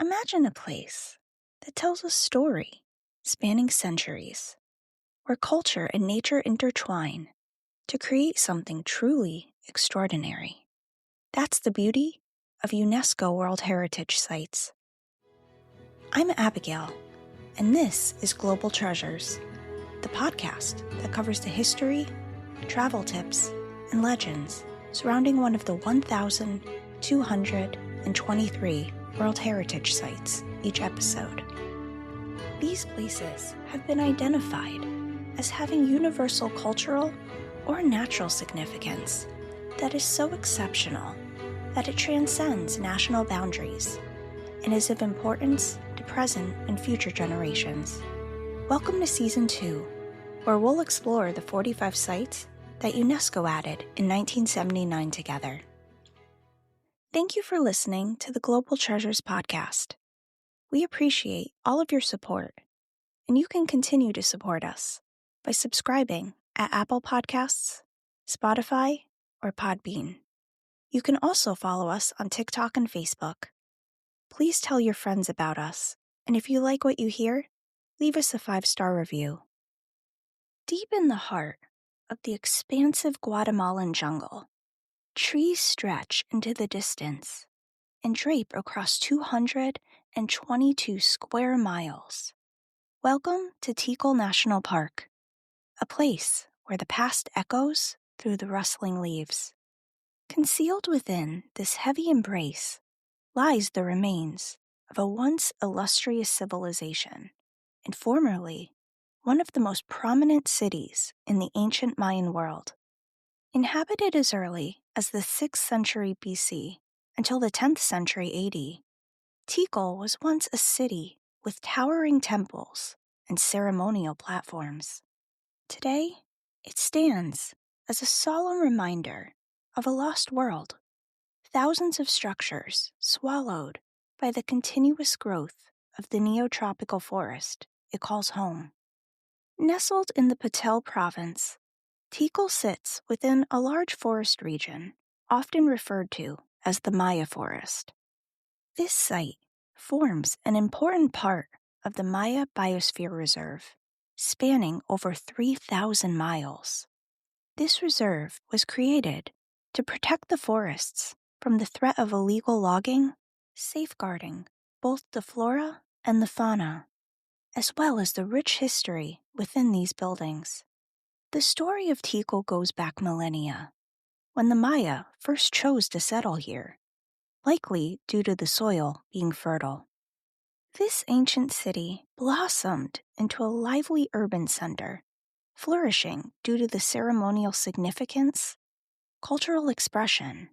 Imagine a place that tells a story spanning centuries, where culture and nature intertwine to create something truly extraordinary. That's the beauty of UNESCO World Heritage Sites. I'm Abigail, and this is Global Treasures, the podcast that covers the history, travel tips, and legends surrounding one of the 1,223 World Heritage Sites each episode. These places have been identified as having universal cultural or natural significance that is so exceptional that it transcends national boundaries and is of importance to present and future generations. Welcome to Season 2, where we'll explore the 45 sites that UNESCO added in 1979 together. Thank you for listening to the Global Treasures podcast. We appreciate all of your support, and you can continue to support us by subscribing at Apple Podcasts, Spotify, or Podbean. You can also follow us on TikTok and Facebook. Please tell your friends about us, and if you like what you hear, leave us a 5-star review. Deep in the heart of the expansive Guatemalan jungle, trees stretch into the distance and drape across 222 square miles. Welcome to Tikal National Park, a place where the past echoes through the rustling leaves. Concealed within this heavy embrace lies the remains of a once illustrious civilization, and formerly one of the most prominent cities in the ancient Mayan world. Inhabited as early as the 6th century BC until the 10th century AD, Tikal was once a city with towering temples and ceremonial platforms. Today, it stands as a solemn reminder of a lost world, thousands of structures swallowed by the continuous growth of the neotropical forest it calls home. Nestled in the Patel province, Tikal sits within a large forest region, often referred to as the Maya Forest. This site forms an important part of the Maya Biosphere Reserve, spanning over 3,000 miles. This reserve was created to protect the forests from the threat of illegal logging, safeguarding both the flora and the fauna, as well as the rich history within these buildings. The story of Tikal goes back millennia, when the Maya first chose to settle here, likely due to the soil being fertile. This ancient city blossomed into a lively urban center, flourishing due to the ceremonial significance, cultural expression,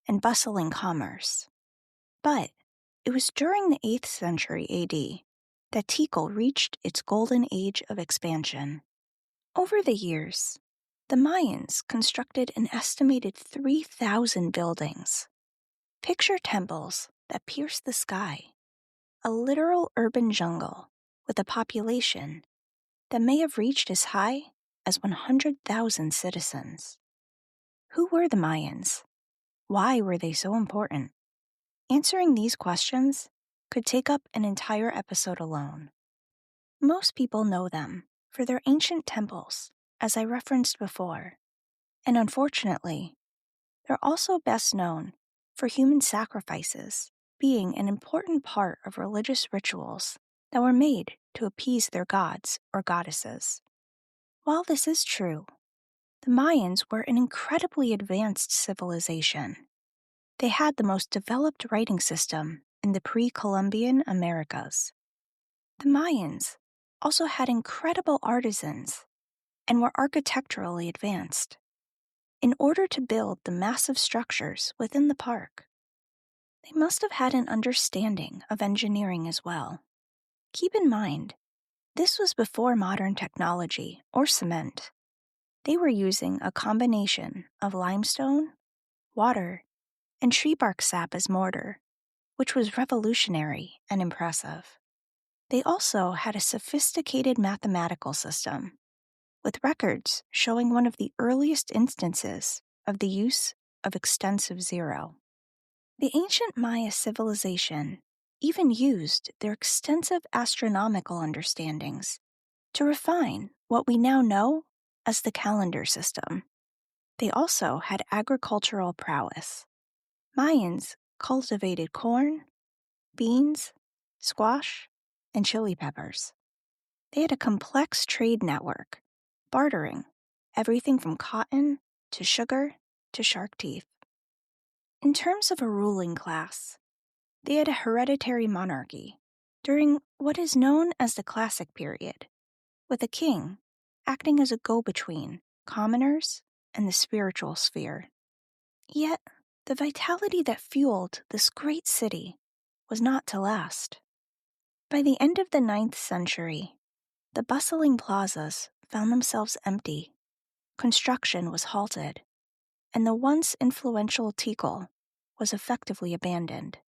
and bustling commerce. But it was during the 8th century AD that Tikal reached its golden age of expansion. Over the years, the Mayans constructed an estimated 3,000 buildings. Picture temples that pierce the sky, a literal urban jungle with a population that may have reached as high as 100,000 citizens. Who were the Mayans? Why were they so important? Answering these questions could take up an entire episode alone. Most people know them for their ancient temples, as I referenced before, and unfortunately, they're also best known for human sacrifices being an important part of religious rituals that were made to appease their gods or goddesses. While this is true, the Mayans were an incredibly advanced civilization. They had the most developed writing system in the pre-Columbian Americas. The Mayans also had incredible artisans and were architecturally advanced. In order to build the massive structures within the park, they must have had an understanding of engineering as well. Keep in mind, this was before modern technology or cement. They were using a combination of limestone, water, and tree bark sap as mortar, which was revolutionary and impressive. They also had a sophisticated mathematical system, with records showing one of the earliest instances of the use of extensive zero. The ancient Maya civilization even used their extensive astronomical understandings to refine what we now know as the calendar system. They also had agricultural prowess. Mayans cultivated corn, beans, squash, and chili peppers. They had a complex trade network, bartering everything from cotton to sugar to shark teeth. In terms of a ruling class, they had a hereditary monarchy during what is known as the Classic period, with a king acting as a go-between commoners and the spiritual sphere. Yet, the vitality that fueled this great city was not to last. By the end of the 9th century, the bustling plazas found themselves empty. Construction was halted, and the once influential Tikal was effectively abandoned.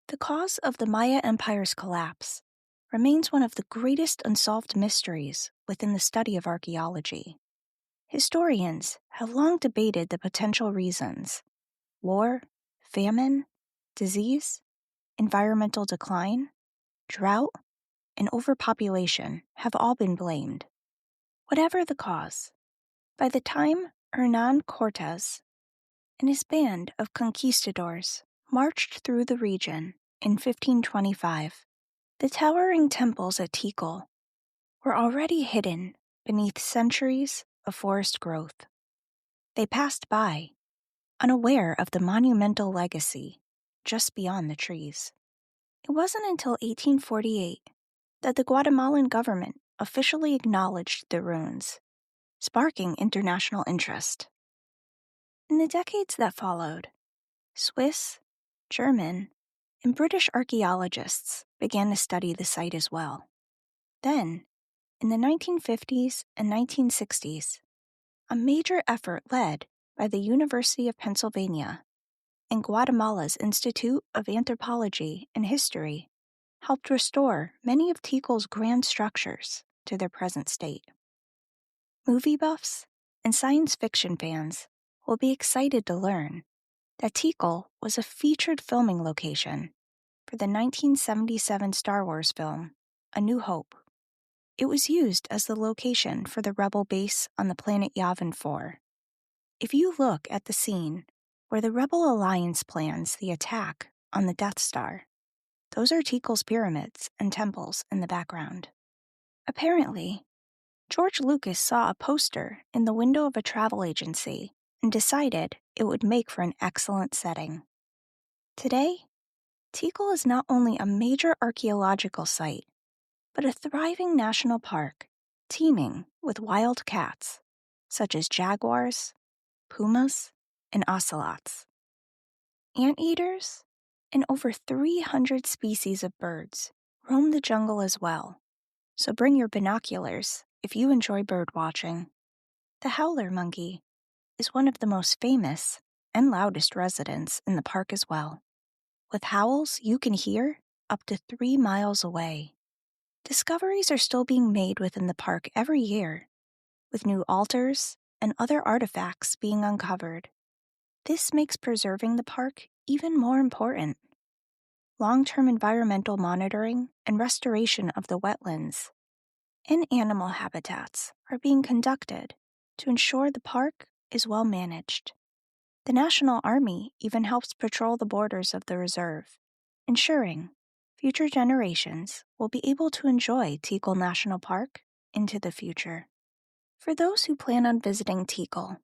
The cause of the Maya Empire's collapse remains one of the greatest unsolved mysteries within the study of archaeology. Historians have long debated the potential reasons. War, famine, disease, environmental decline, drought, and overpopulation have all been blamed. Whatever the cause, by the time Hernan Cortes and his band of conquistadors marched through the region in 1525, the towering temples at Tikal were already hidden beneath centuries of forest growth. They passed by, unaware of the monumental legacy just beyond the trees. It wasn't until 1848 that the Guatemalan government officially acknowledged the ruins, sparking international interest. In the decades that followed, Swiss, German, and British archaeologists began to study the site as well. Then, in the 1950s and 1960s, a major effort led by the University of Pennsylvania and Guatemala's Institute of Anthropology and History helped restore many of Tikal's grand structures to their present state. Movie buffs and science fiction fans will be excited to learn that Tikal was a featured filming location for the 1977 Star Wars film, A New Hope. It was used as the location for the rebel base on the planet Yavin 4. If you look at the scene where the Rebel Alliance plans the attack on the Death Star, those are Tikal's pyramids and temples in the background. Apparently, George Lucas saw a poster in the window of a travel agency and decided it would make for an excellent setting. Today, Tikal is not only a major archaeological site, but a thriving national park teeming with wild cats, such as jaguars, pumas, and ocelots, anteaters, and over 300 species of birds roam the jungle as well, so bring your binoculars if you enjoy bird watching. The howler monkey is one of the most famous and loudest residents in the park as well, with howls you can hear up to 3 miles away. Discoveries are still being made within the park every year, with new altars and other artifacts being uncovered. This makes preserving the park even more important. Long-term environmental monitoring and restoration of the wetlands and animal habitats are being conducted to ensure the park is well managed. The National Army even helps patrol the borders of the reserve, ensuring future generations will be able to enjoy Tikal National Park into the future. For those who plan on visiting Tikal,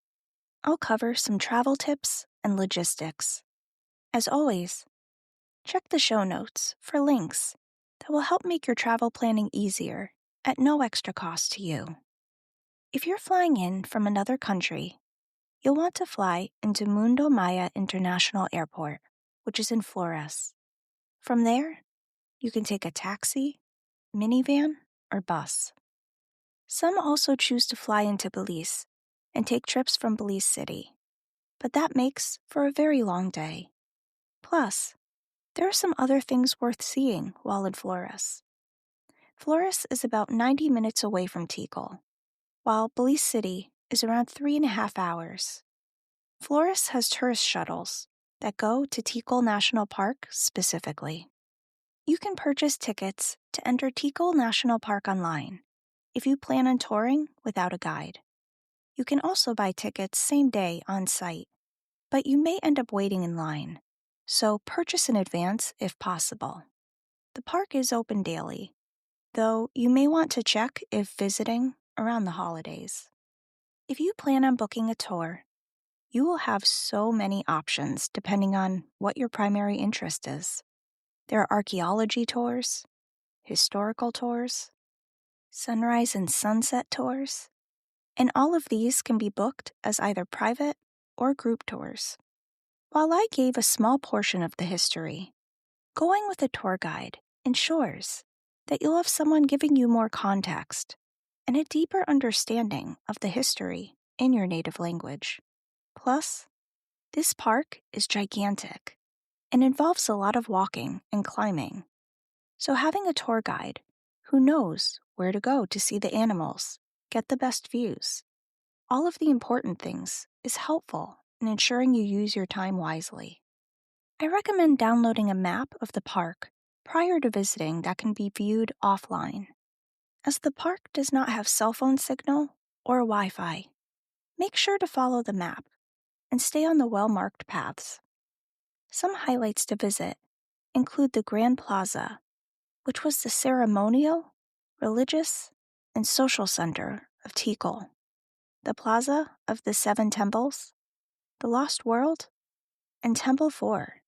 I'll cover some travel tips and logistics. As always, check the show notes for links that will help make your travel planning easier at no extra cost to you. If you're flying in from another country, you'll want to fly into Mundo Maya International Airport, which is in Flores. From there, you can take a taxi, minivan, or bus. Some also choose to fly into Belize and take trips from Belize City, but that makes for a very long day. Plus, there are some other things worth seeing while in Flores. Flores is about 90 minutes away from Tikal, while Belize City is around 3.5 hours. Flores has tourist shuttles that go to Tikal National Park specifically. You can purchase tickets to enter Tikal National Park online if you plan on touring without a guide. You can also buy tickets same day on site, but you may end up waiting in line, so purchase in advance if possible. The park is open daily, though you may want to check if visiting around the holidays. If you plan on booking a tour, you will have so many options depending on what your primary interest is. There are archaeology tours, historical tours, sunrise and sunset tours, and all of these can be booked as either private or group tours. While I gave a small portion of the history, going with a tour guide ensures that you'll have someone giving you more context and a deeper understanding of the history in your native language. Plus, this park is gigantic and involves a lot of walking and climbing. So having a tour guide who knows where to go to see the animals, get the best views, all of the important things is helpful in ensuring you use your time wisely. I recommend downloading a map of the park prior to visiting that can be viewed offline. As the park does not have cell phone signal or Wi-Fi, make sure to follow the map and stay on the well-marked paths. Some highlights to visit include the Grand Plaza, which was the ceremonial, religious, and social center of Tikal, the Plaza of the Seven Temples, the Lost World, and Temple 4,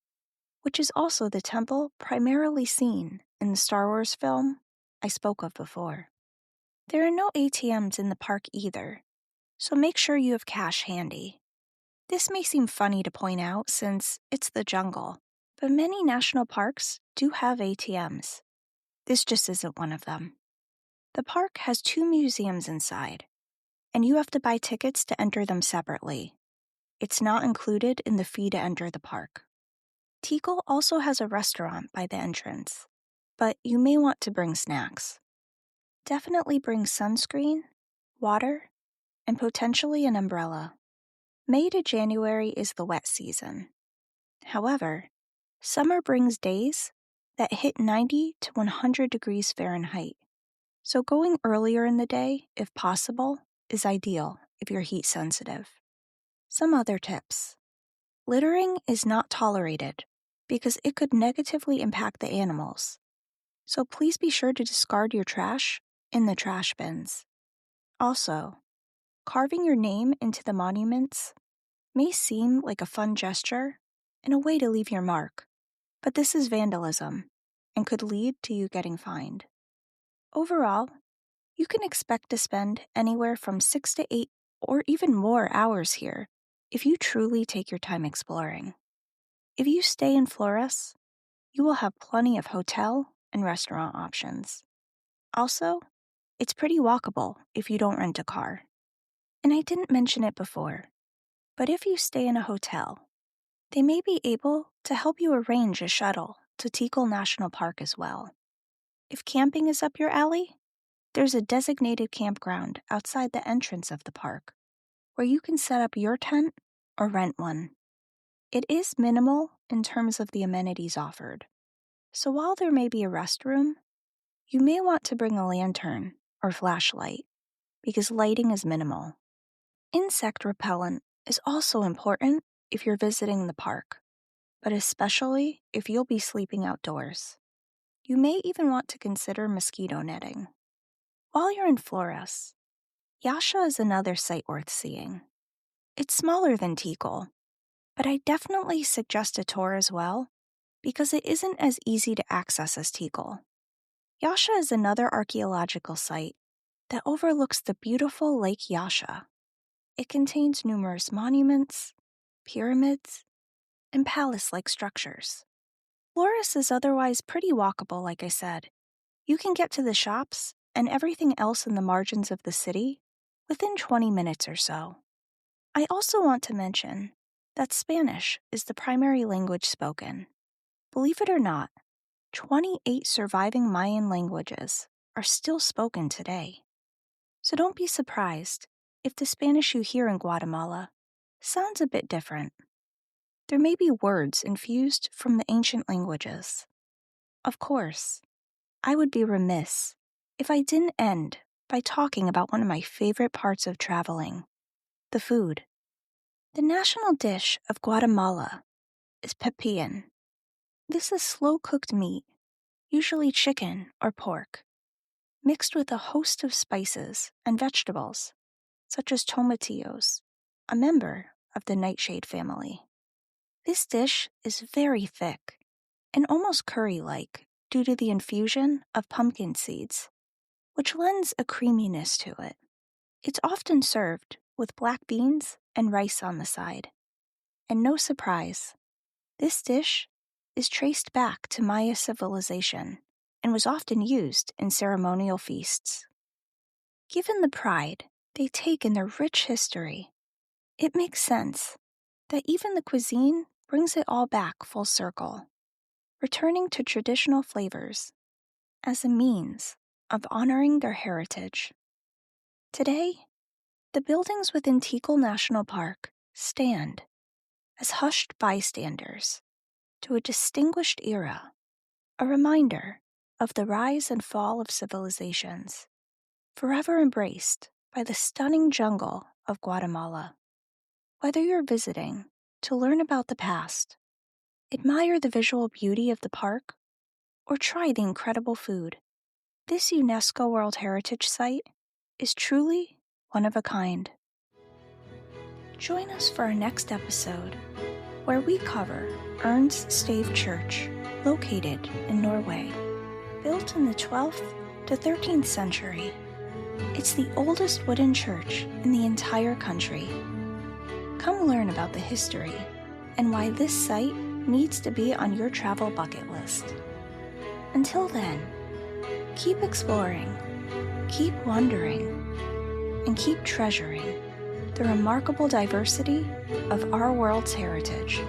which is also the temple primarily seen in the Star Wars film I spoke of before. There are no ATMs in the park either, so make sure you have cash handy. This may seem funny to point out since it's the jungle, but many national parks do have ATMs. This just isn't one of them. The park has 2 museums inside, and you have to buy tickets to enter them separately. It's not included in the fee to enter the park. Tikal also has a restaurant by the entrance, but you may want to bring snacks. Definitely bring sunscreen, water, and potentially an umbrella. May to January is the wet season. However, summer brings days that hit 90 to 100 degrees Fahrenheit, so going earlier in the day, if possible, is ideal if you're heat sensitive. Some other tips. Littering is not tolerated because it could negatively impact the animals, so please be sure to discard your trash in the trash bins. Also, carving your name into the monuments may seem like a fun gesture and a way to leave your mark, but this is vandalism and could lead to you getting fined. Overall, you can expect to spend anywhere from 6 to 8 or even more hours here if you truly take your time exploring. If you stay in Flores, you will have plenty of hotel and restaurant options. Also, it's pretty walkable if you don't rent a car. And I didn't mention it before, but if you stay in a hotel, they may be able to help you arrange a shuttle to Tikal National Park as well. If camping is up your alley, there's a designated campground outside the entrance of the park where you can set up your tent or rent one. It is minimal in terms of the amenities offered, so while there may be a restroom, you may want to bring a lantern or flashlight because lighting is minimal. Insect repellent is also important if you're visiting the park, but especially if you'll be sleeping outdoors. You may even want to consider mosquito netting. While you're in Flores, Yasha is another site worth seeing. It's smaller than Tikal, but I definitely suggest a tour as well because it isn't as easy to access as Tikal. Yasha is another archaeological site that overlooks the beautiful Lake Yasha. It contains numerous monuments, pyramids, and palace-like structures. Flores is otherwise pretty walkable, like I said. You can get to the shops and everything else in the margins of the city within 20 minutes or so. I also want to mention that Spanish is the primary language spoken. Believe it or not, 28 surviving Mayan languages are still spoken today. So don't be surprised if the Spanish you hear in Guatemala sounds a bit different. There may be words infused from the ancient languages. Of course, I would be remiss if I didn't end by talking about one of my favorite parts of traveling, the food. The national dish of Guatemala is pepillan. This is slow-cooked meat, usually chicken or pork, mixed with a host of spices and vegetables, such as tomatillos, a member of the nightshade family. This dish is very thick and almost curry-like due to the infusion of pumpkin seeds, which lends a creaminess to it. It's often served with black beans and rice on the side. And no surprise, this dish is traced back to Maya civilization and was often used in ceremonial feasts. Given the pride they take in their rich history, it makes sense that even the cuisine brings it all back full circle, returning to traditional flavors as a means of honoring their heritage. Today, the buildings within Tikal National Park stand as hushed bystanders to a distinguished era, a reminder of the rise and fall of civilizations, forever embraced by the stunning jungle of Guatemala. Whether you're visiting to learn about the past, admire the visual beauty of the park, or try the incredible food, this UNESCO World Heritage Site is truly one of a kind. Join us for our next episode, where we cover Ernst Stave Church, located in Norway. Built in the 12th to 13th century, it's the oldest wooden church in the entire country. Come learn about the history and why this site needs to be on your travel bucket list. Until then, keep exploring, keep wondering, and keep treasuring the remarkable diversity of our world's heritage.